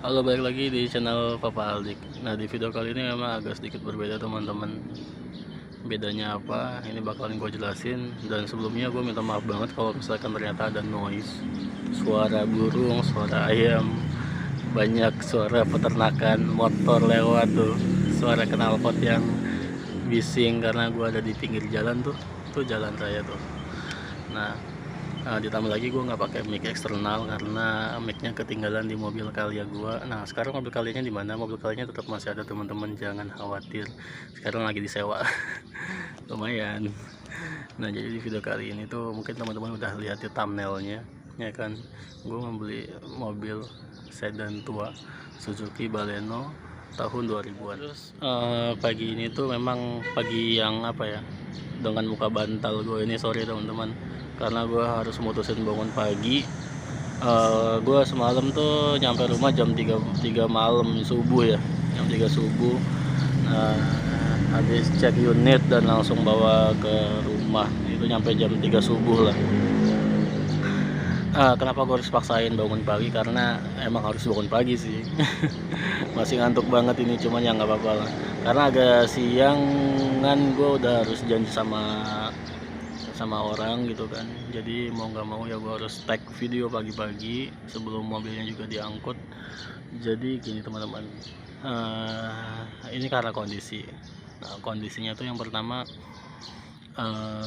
Halo, balik lagi di channel Papa Aldik. Nah, di video kali ini memang agak sedikit berbeda teman-teman. Bedanya apa? Ini bakalan gue jelasin. Dan sebelumnya gue minta maaf banget kalau misalkan ternyata ada noise, suara burung, suara ayam, banyak suara peternakan, motor lewat tuh, suara knalpot yang bising karena gue ada di pinggir jalan tuh jalan raya tuh. Nah, ditambah lagi gue nggak pakai mic eksternal karena micnya ketinggalan di mobil Calya gue. Nah, sekarang mobil Calyanya di mana? Mobil Calyanya tetap masih ada teman-teman, jangan khawatir. Sekarang lagi disewa. Lumayan. Nah, jadi di video kali ini tuh mungkin teman-teman udah lihat di thumbnailnya, ya kan? Gue membeli mobil sedan tua Suzuki Baleno tahun 2000-an. Terus pagi ini tuh memang pagi yang apa ya? Dengan muka bantal gue ini, sorry teman-teman, karena gue harus mutusin bangun pagi. Gue semalam tuh nyampe rumah jam 3 malam subuh ya, jam 3 subuh. Nah, habis cek unit dan langsung bawa ke rumah itu nyampe jam 3 subuh lah. Kenapa gue harus paksain bangun pagi? Karena emang harus bangun pagi sih. Masih ngantuk banget ini, cuman ya nggak apa-apa lah. Karena agak siangan, gue udah harus janji sama orang gitu kan. Jadi mau nggak mau ya gue harus tag video pagi-pagi sebelum mobilnya juga diangkut. Jadi gini teman-teman, ini karena kondisi. Nah, kondisinya tuh yang pertama,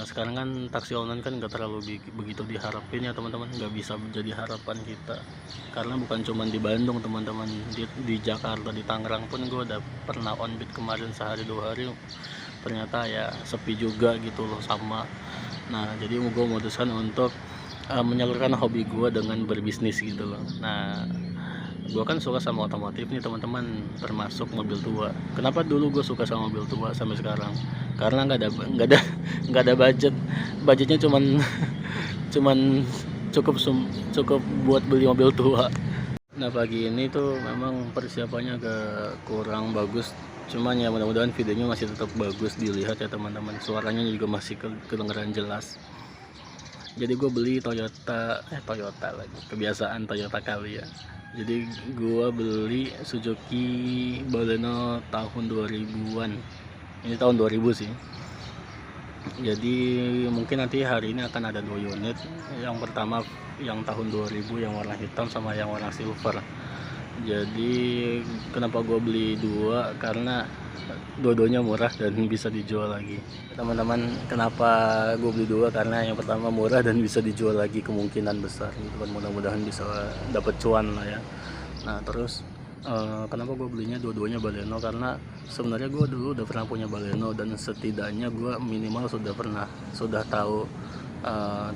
sekarang kan taksi online kan nggak terlalu begitu diharapin ya teman-teman, nggak bisa menjadi harapan kita karena bukan cuma di Bandung teman-teman, di Jakarta, di Tangerang pun gue udah pernah on bid kemarin sehari 2 hari, ternyata ya sepi juga gitu loh sama. Nah, jadi gue memutuskan untuk menyalurkan hobi gue dengan berbisnis gitu loh. Nah, gue kan suka sama otomotif nih teman-teman, termasuk mobil tua. Kenapa dulu gue suka sama mobil tua sampai sekarang? Karena nggak ada budgetnya cuman cuman cukup buat beli mobil tua. Nah, pagi ini tuh memang persiapannya agak kurang bagus, cuman ya mudah-mudahan videonya masih tetap bagus dilihat ya teman-teman, suaranya juga masih kedengeran jelas. Jadi gue beli Toyota lagi, kebiasaan Toyota kali ya. Jadi gue beli Suzuki Baleno tahun 2000-an. Ini tahun 2000 sih. Jadi mungkin nanti hari ini akan ada 2 unit. Yang pertama yang tahun 2000 yang warna hitam sama yang warna silver. Jadi kenapa gue beli dua? Karena dua-duanya murah dan bisa dijual lagi. Teman-teman, kenapa gue beli dua? Karena yang pertama murah dan bisa dijual lagi kemungkinan besar gitu kan, mudah-mudahan bisa dapat cuan lah ya. Nah, terus kenapa gue belinya dua-duanya Baleno? Karena sebenarnya gue dulu udah pernah punya Baleno dan setidaknya gue minimal sudah tahu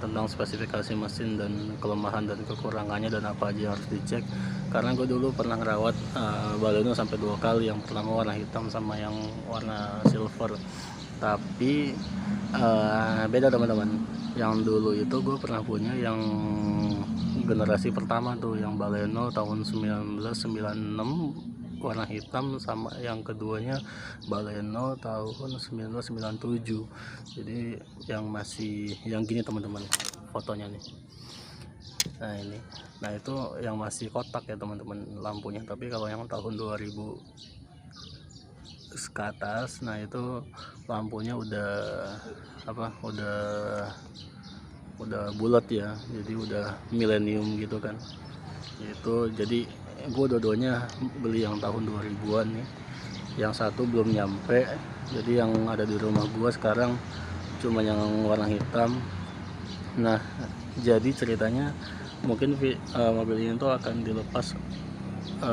tentang spesifikasi mesin dan kelemahan dan kekurangannya dan apa aja yang harus dicek. Karena gue dulu pernah ngerawat Baleno sampai 2 kali, yang pertama warna hitam sama yang warna silver. Tapi beda teman-teman, yang dulu itu gue pernah punya yang generasi pertama tuh, yang Baleno tahun 1996 warna hitam, sama yang keduanya Baleno tahun 1997. Jadi yang gini teman-teman, fotonya nih. Nah, ini, nah itu yang masih kotak ya teman-teman lampunya. Tapi kalau yang tahun 2000 ke atas, nah itu lampunya udah udah bulat ya, jadi udah milenium gitu kan. Itu jadi gue dua-duanya beli yang tahun 2000-an nih. Yang satu belum nyampe, jadi yang ada di rumah gue sekarang cuma yang warna hitam. Nah, jadi ceritanya mungkin mobil ini tuh akan dilepas.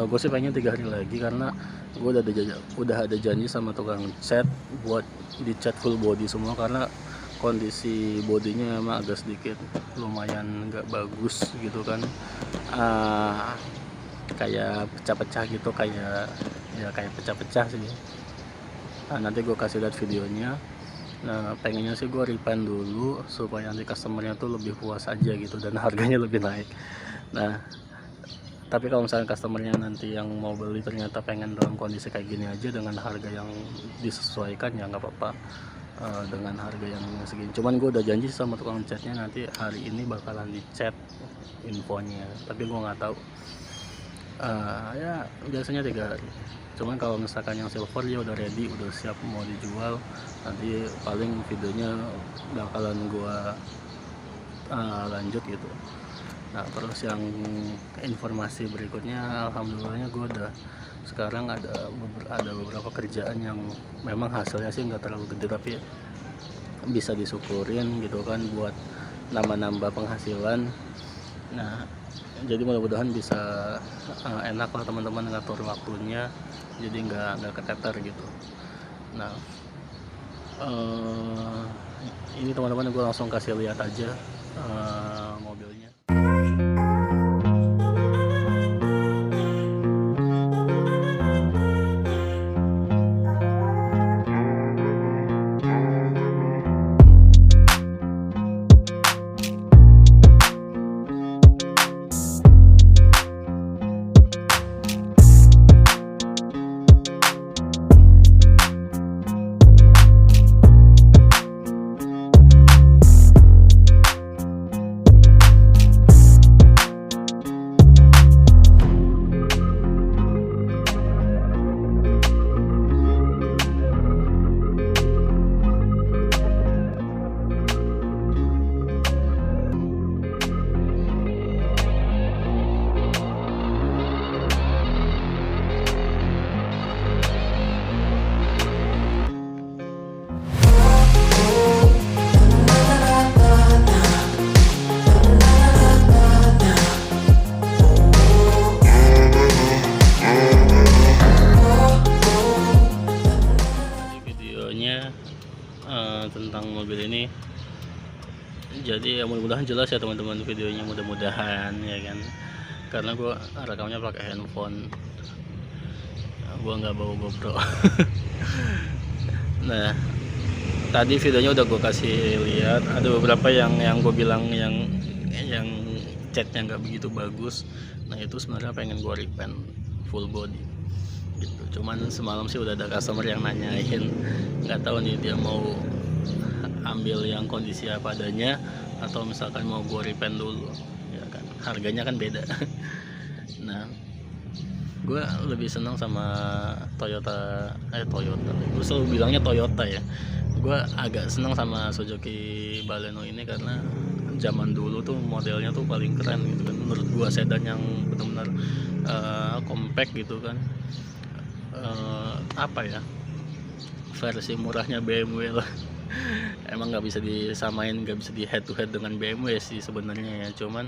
Gue sih pengen 3 hari lagi karena gue udah ada janji sama tukang cat buat dicat full body semua, karena kondisi bodinya emang agak sedikit lumayan nggak bagus gitu kan. Kayak pecah-pecah gitu, kayak pecah-pecah sih. Nah, nanti gue kasih lihat videonya. Nah, pengennya sih gue repaint dulu supaya nanti customernya tuh lebih puas aja gitu dan harganya lebih naik. Nah, tapi kalau misalnya customernya nanti yang mau beli ternyata pengen dalam kondisi kayak gini aja dengan harga yang disesuaikan, ya nggak apa-apa. Dengan harga yang segini, cuman gue udah janji sama tukang catnya nanti hari ini bakalan dicat infonya, tapi gue nggak tahu Ya biasanya 3 hari. Cuman kalau misalkan yang silver ya udah ready, udah siap mau dijual, nanti paling videonya bakalan gua lanjut gitu. Nah terus yang informasi berikutnya, alhamdulillahnya gua udah sekarang ada beberapa kerjaan yang memang hasilnya sih nggak terlalu gede, tapi bisa disyukurin gitu kan, buat nambah-nambah penghasilan. Nah jadi mudah-mudahan bisa enak lah teman-teman ngatur waktunya, jadi nggak keteter gitu. Nah ini teman-teman gue langsung kasih lihat aja mobilnya. Tentang mobil ini, jadi ya mudah-mudahan jelas ya teman-teman videonya, mudah-mudahan ya kan, karena gua rekamnya pakai handphone, gua nggak bawa GoPro. Nah tadi videonya udah gua kasih lihat, ada beberapa yang gue bilang yang catnya nggak begitu bagus. Nah itu sebenarnya pengen gua repaint full body gitu, cuman semalam sih udah ada customer yang nanyain, nggak tahu nih dia mau ambil yang kondisi apa adanya atau misalkan mau gue repaint dulu ya kan, harganya kan beda. Nah gue lebih senang sama Toyota, gue selalu bilangnya Toyota ya. Gue agak senang sama Suzuki Baleno ini karena zaman dulu tuh modelnya tuh paling keren gitu kan, menurut gue sedan yang benar-benar compact gitu kan, apa ya, versi murahnya BMW lah. Emang nggak bisa disamain, nggak bisa di head to head dengan BMW sih sebenarnya ya, cuman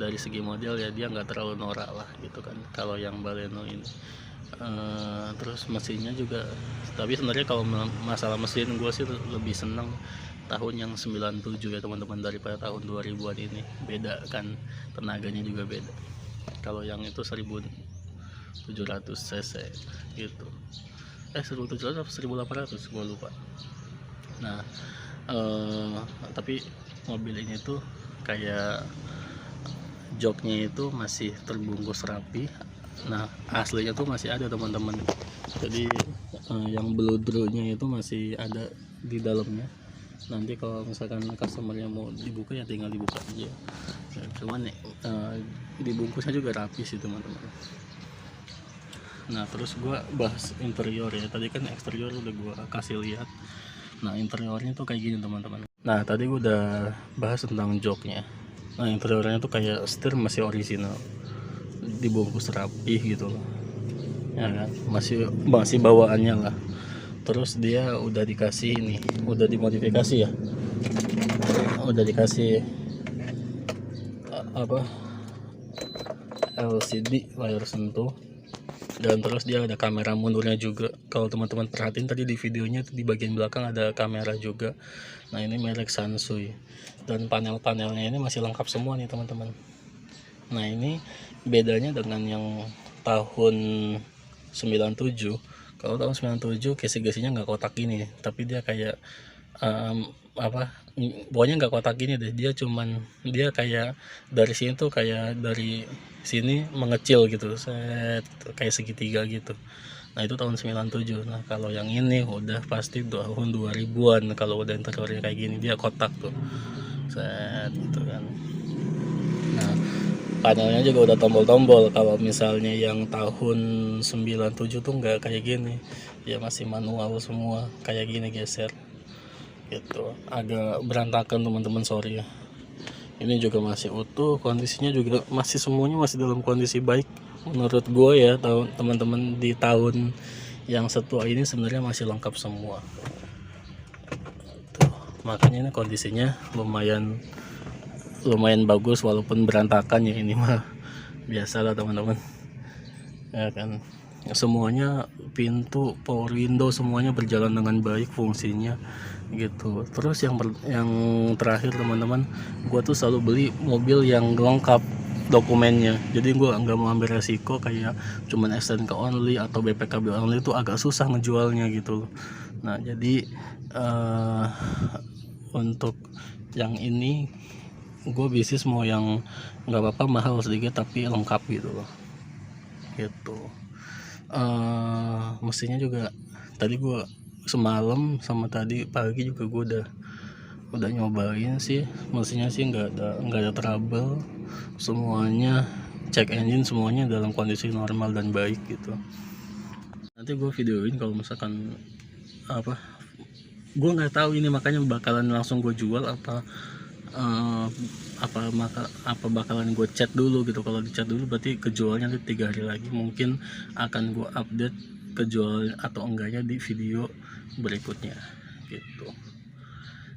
dari segi model ya dia nggak terlalu norak lah gitu kan kalau yang Baleno ini. Terus mesinnya juga, tapi sebenarnya kalau masalah mesin gue sih lebih seneng tahun yang 97 ya teman-teman daripada tahun 2000-an ini. Beda kan, tenaganya juga beda. Kalau yang itu 1700 cc gitu, 1700 atau 1800 gue lupa. Nah tapi mobil ini tuh kayak joknya itu masih terbungkus rapi. Nah aslinya tuh masih ada teman-teman, jadi yang bludrunya itu masih ada di dalamnya. Nanti kalau misalkan customernya mau dibuka ya tinggal dibuka aja ya, cuman dibungkusnya juga rapi sih teman-teman. Nah terus gua bahas interior ya, tadi kan eksterior udah gua kasih lihat. Nah interiornya tuh kayak gini teman-teman. Nah tadi gue udah bahas tentang joknya. Nah interiornya tuh kayak setir masih original, dibungkus rapi gitu loh ya kan, masih bawaannya lah. Terus dia udah dikasih ini, udah dimodifikasi ya, udah dikasih apa, LCD layar sentuh. Dan terus dia ada kamera mundurnya juga. Kalau teman-teman perhatiin tadi di videonya di bagian belakang ada kamera juga. Nah ini merek Sansui, dan panel-panelnya ini masih lengkap semua nih teman-teman. Nah ini bedanya dengan yang tahun 97. Kalau tahun 97 kisi-kisinya nggak kotak ini, tapi dia kayak apa, pokoknya nggak kotak gini deh, dia kayak dari sini tuh, kayak dari sini mengecil gitu, kayak segitiga gitu. Nah itu tahun 97. Nah kalau yang ini udah pasti tahun 2000-an. Kalau udah interiornya kayak gini, dia kotak tuh, gitu kan. Nah panelnya juga udah tombol-tombol. Kalau misalnya yang tahun 97 tuh nggak kayak gini ya, masih manual semua kayak gini, geser gitu, agak berantakan teman-teman, sorry ya. Ini juga masih utuh, kondisinya juga masih, semuanya masih dalam kondisi baik menurut gue ya. Teman-teman di tahun yang setua ini sebenarnya masih lengkap semua tuh, makanya ini kondisinya lumayan bagus walaupun berantakan ya. Ini mah biasa lah teman-teman ya kan. Semuanya pintu, power window, semuanya berjalan dengan baik fungsinya gitu. Terus yang terakhir teman-teman, gua tuh selalu beli mobil yang lengkap dokumennya, jadi gua nggak mau ambil resiko kayak cuman STNK only atau BPKB only, itu agak susah ngejualnya gitu loh. Nah jadi untuk yang ini gue bisnis mau yang nggak apa-apa mahal sedikit tapi lengkap gitu loh gitu. Mesinnya juga tadi gue semalam sama tadi pagi juga gue udah nyobain sih, mesinnya sih nggak ada trouble, semuanya cek engine semuanya dalam kondisi normal dan baik gitu. Nanti gue videoin kalau misalkan apa, gue nggak tahu ini makanya bakalan langsung gue jual apa apa bakalan gue chat dulu gitu. Kalau di chat dulu berarti kejualnya nanti 3 hari lagi, mungkin akan gue update kejual atau enggaknya di video berikutnya gitu.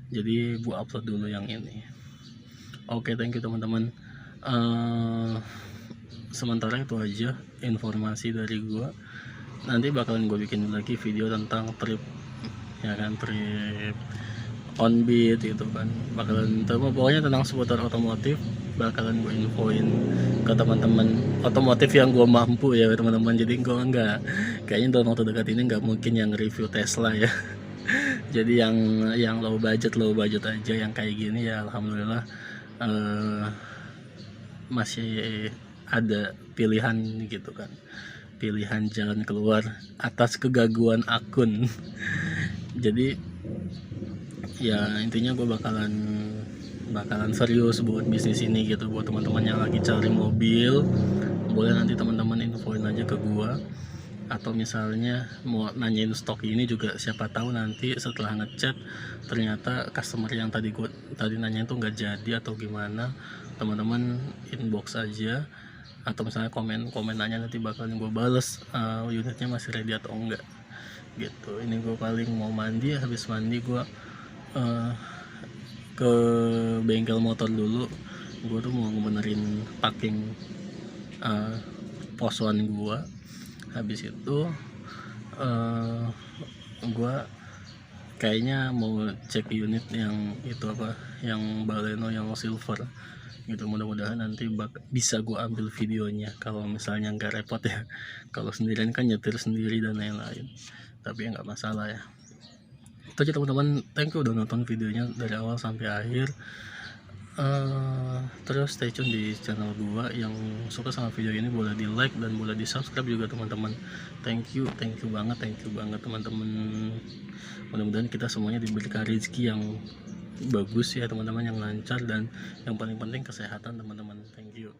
Jadi gue upload dulu yang ini. Oke, thank you teman-teman. Sementara itu aja informasi dari gue. Nanti bakalan gue bikin lagi video tentang trip ya kan, trip on beat gitu kan, bakalan pokoknya tentang seputar otomotif bakalan gue infoin ke teman-teman otomotif yang gue mampu ya teman-teman. Jadi gue enggak, kayaknya dalam waktu dekat ini nggak mungkin yang review Tesla ya. Jadi yang low budget aja yang kayak gini ya, alhamdulillah masih ada pilihan gitu kan, pilihan jalan keluar atas kegaguan akun. Jadi ya intinya gue bakalan serius buat bisnis ini gitu. Buat teman-teman yang lagi cari mobil, boleh nanti teman-teman infoin aja ke gue, atau misalnya mau nanyain stok ini juga, siapa tahu nanti setelah ngechat ternyata customer yang tadi nanya itu nggak jadi atau gimana, teman-teman inbox aja atau misalnya komen aja, nanti bakalan gue bales unitnya masih ready atau enggak gitu. Ini gue paling mau mandi, habis mandi gue ke bengkel motor dulu. Gue tuh mau ngebenerin packing poson gue. Habis itu gue kayaknya mau cek unit yang itu apa, yang Baleno yang silver gitu. Mudah-mudahan nanti bisa gue ambil videonya kalau misalnya nggak repot ya. Kalau sendirian kan nyetir sendiri dan lain-lain, tapi ya nggak masalah ya. Itu aja teman-teman, thank you udah nonton videonya dari awal sampai akhir. Terus stay tune di channel gua. Yang suka sama video ini boleh di like dan boleh di subscribe juga teman-teman. Thank you banget teman-teman. Mudah-mudahan kita semuanya diberikan rezeki yang bagus ya teman-teman, yang lancar, dan yang paling penting kesehatan teman-teman. Thank you.